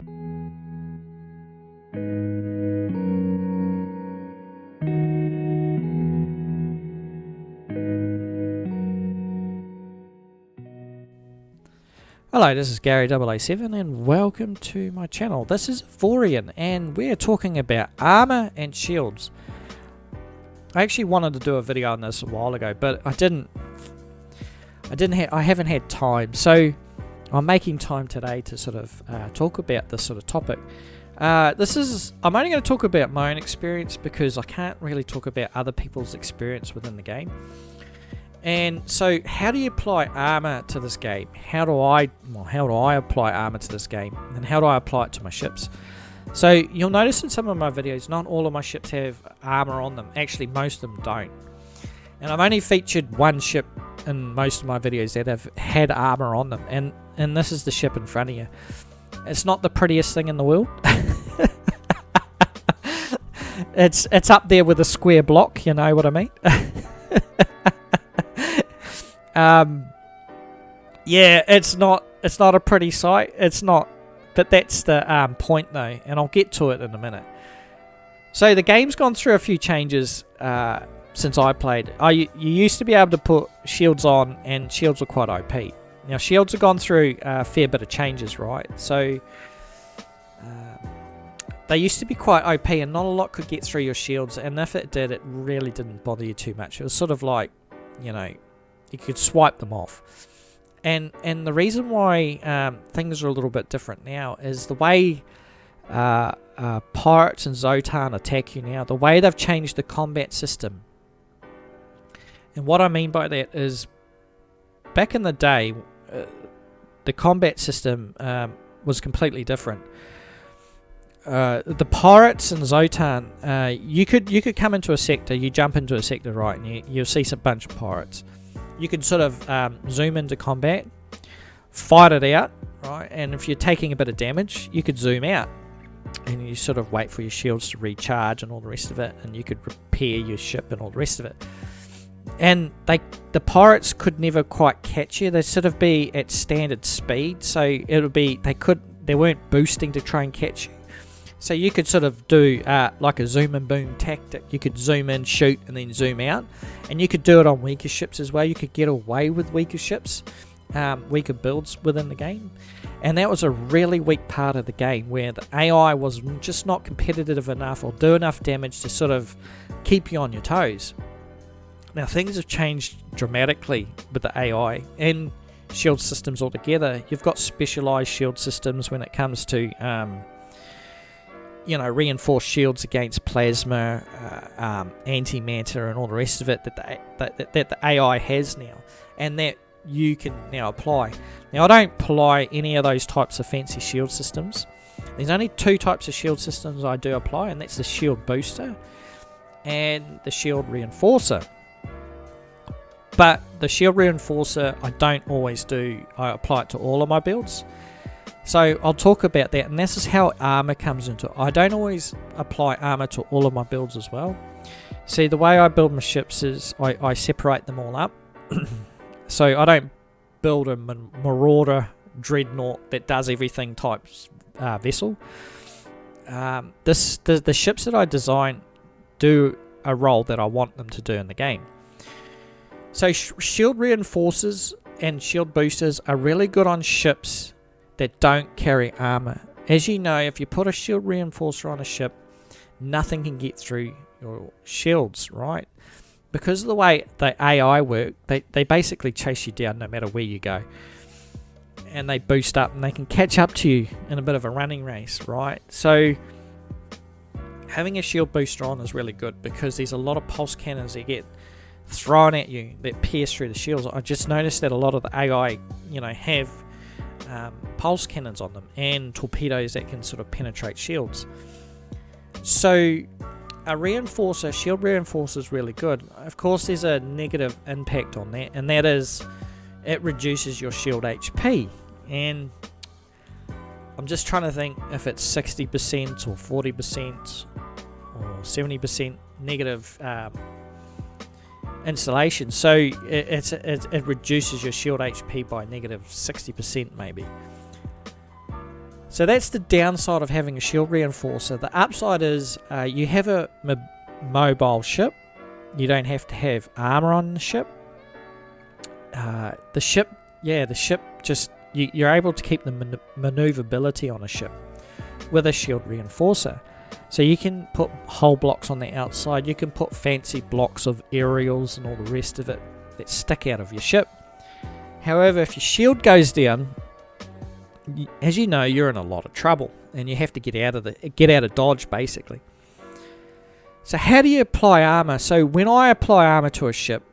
Hello, this is Gary 007 and welcome to my channel. This is Avorion and we're talking about armor and shields. I actually wanted to do a video on this a while ago, but I haven't had time. So I'm making time today to sort of talk about this sort of topic. I'm only going to talk about my own experience because I can't really talk about other people's experience within the game. And so, how do you apply armor to this game? How do I apply armor to this game? And how do I apply it to my ships? So, you'll notice in some of my videos, not all of my ships have armor on them. Actually, most of them don't. And I've only featured one ship in most of my videos that have had armor on them. And this is the ship in front of you. It's not the prettiest thing in the world. It's up there with a square block, you know what I mean? Yeah, it's not a pretty sight. It's not, but that's the point though, and I'll get to it in a minute. So the game's gone through a few changes since I played. You used to be able to put shields on, and shields were quite OP. Now shields have gone through a fair bit of changes, right? So they used to be quite OP, and not a lot could get through your shields. And if it did, it really didn't bother you too much. It was sort of like, you know, you could swipe them off. And the reason why things are a little bit different now is the way pirates and Zotan attack you now. The way they've changed the combat system. And what I mean by that is, back in the day, the combat system was completely different. The pirates and Zotan, you could come into a sector, you jump into a sector, right, and you'll see a bunch of pirates. You can sort of zoom into combat, fight it out, right? And if you're taking a bit of damage, you could zoom out, and you sort of wait for your shields to recharge and all the rest of it, and you could repair your ship and all the rest of it. And the pirates could never quite catch you. They'd sort of be at standard speed, so it would be they weren't boosting to try and catch you. So you could sort of do like a zoom and boom tactic. You could zoom in, shoot, and then zoom out. And you could do it on weaker ships as well. You could get away with weaker ships, weaker builds within the game. And that was a really weak part of the game, where the AI was just not competitive enough or do enough damage to sort of keep you on your toes. Now things have changed dramatically with the AI and shield systems altogether. You've got specialized shield systems when it comes to reinforced shields against plasma, antimatter, and all the rest of it that the AI has now, and that you can now apply. Now, I don't apply any of those types of fancy shield systems. There's only two types of shield systems I do apply, and that's the shield booster and the shield reinforcer. But the shield reinforcer, I don't always do. I apply it to all of my builds. So I'll talk about that, and this is how armor comes into it. I don't always apply armor to all of my builds as well. See, the way I build my ships is I separate them all up. So I don't build a marauder dreadnought that does everything type vessel. The ships that I design do a role that I want them to do in the game. So shield reinforcers and shield boosters are really good on ships that don't carry armor. As you know, if you put a shield reinforcer on a ship, nothing can get through your shields, right? Because of the way the AI work, they basically chase you down no matter where you go. And they boost up, and they can catch up to you in a bit of a running race, right? So having a shield booster on is really good, because there's a lot of pulse cannons that get thrown at you that pierce through the shields. I just noticed that a lot of the AI, have pulse cannons on them, and torpedoes that can sort of penetrate shields. So a shield reinforcer is really good. Of course, there's a negative impact on that, and that is it reduces your shield HP. And I'm just trying to think if it's 60% or 40% or 70% negative installation. So it reduces your shield HP by negative 60% maybe. So that's the downside of having a shield reinforcer. The upside is you have a mobile ship. You don't have to have armor on the ship. The ship just you're able to keep the maneuverability on a ship with a shield reinforcer. So you can put hull blocks on the outside. You can put fancy blocks of aerials and all the rest of it that stick out of your ship. However, if your shield goes down, as you know, you're in a lot of trouble, and you have to get out of dodge, basically. So how do you apply armor? So when I apply armor to a ship,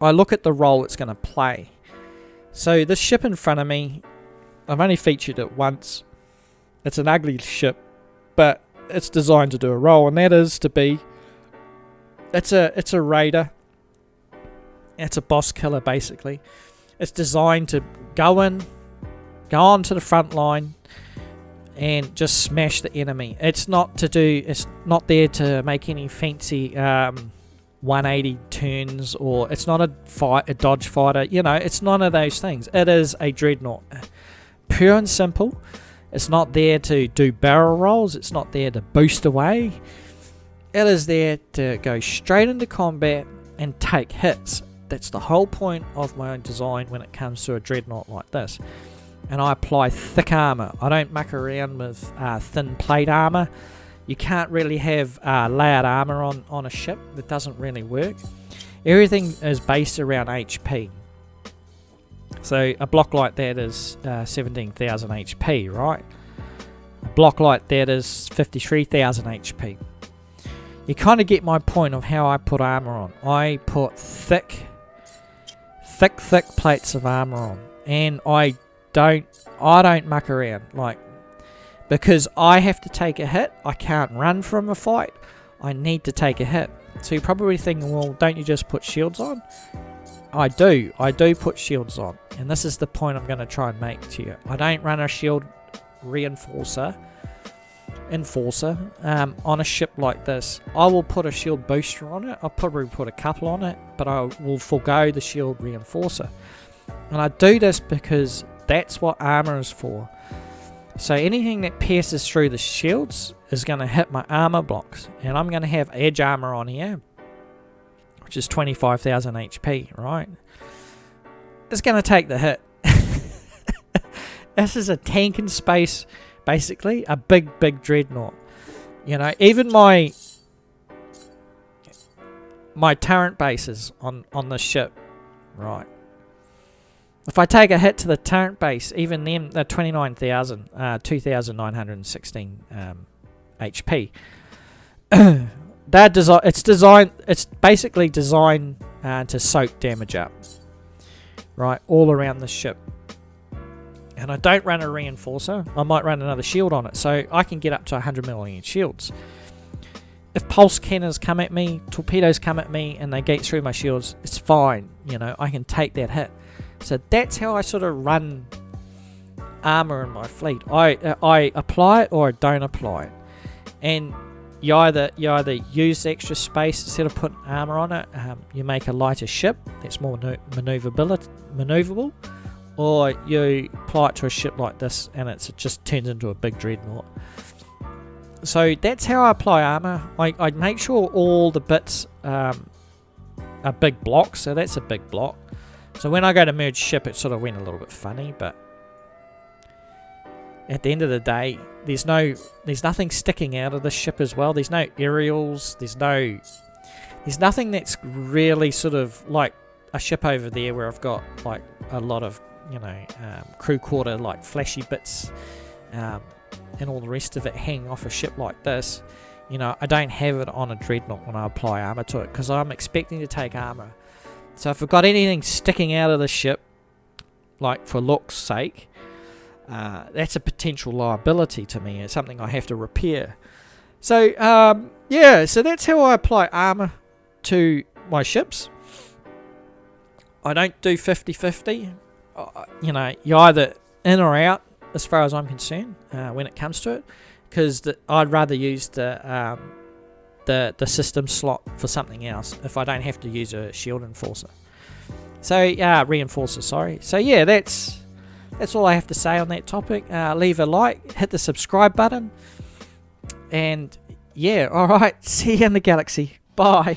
I look at the role it's going to play. So this ship in front of me, I've only featured it once. It's an ugly ship, but it's designed to do a role, and that is to be, it's a raider. It's a boss killer, basically. It's designed to go on to the front line and just smash the enemy. It's not there to make any fancy 180 turns, or it's not a dodge fighter. You know, it's none of those things. It is a dreadnought, pure and simple. It's not there to do barrel rolls. It's not there to boost away. It is there to go straight into combat and take hits. That's the whole point of my own design when it comes to a dreadnought like this. And I apply thick armor. I don't muck around with thin plate armor. You can't really have layered armor on a ship. That doesn't really work. Everything is based around HP. So a block like that is 17,000 HP, right? A block like that is 53,000 HP. You kind of get my point of how I put armor on. I put thick plates of armor on, and I don't muck around, like, because I have to take a hit. I can't run from a fight. I need to take a hit. So you're probably thinking, well, don't you just put shields on? I do put shields on, and this is the point I'm going to try and make to you. I don't run a shield enforcer on a ship like this. I will put a shield booster on it. I'll probably put a couple on it, but I will forego the shield reinforcer. And I do this because that's what armor is for. So anything that pierces through the shields is going to hit my armor blocks, and I'm going to have edge armor on here, which is 25,000 HP, right? It's going to take the hit. This is a tank in space, basically, a big dreadnought. You know, even my turret bases on the ship, right? If I take a hit to the turret base, even them, they're 29,000, 2,916 HP. It's basically designed to soak damage up, right, all around the ship. And I don't run a reinforcer. I might run another shield on it, so I can get up to 100 million shields. If pulse cannons come at me, torpedoes come at me, and they get through my shields, it's fine. You know, I can take that hit. So that's how I sort of run armor in my fleet. I apply it or I don't apply it, and you either use extra space instead of putting armor on it. You make a lighter ship that's more maneuverable, or you apply it to a ship like this, and it just turns into a big dreadnought. So that's how I apply armor. I make sure all the bits are big blocks. So that's a big block. So when I go to merge ship, it sort of went a little bit funny, but at the end of the day, there's nothing sticking out of the ship as well. There's no aerials. There's nothing that's really sort of like a ship over there where I've got like a lot of, you know, crew quarter like flashy bits, and all the rest of it hanging off a ship like this. You know, I don't have it on a dreadnought when I apply armor to it, because I'm expecting to take armor. So if I've got anything sticking out of the ship, like for looks' sake, that's a potential liability to me. It's something I have to repair. So, yeah, so that's how I apply armor to my ships. I don't do 50-50. You know, you're either in or out as far as I'm concerned when it comes to it, because I'd rather use the system slot for something else if I don't have to use a shield enforcer. So reinforcer, sorry. So yeah, that's that's all I have to say on that topic. Leave a like, hit the subscribe button, and yeah, alright, see you in the galaxy. Bye.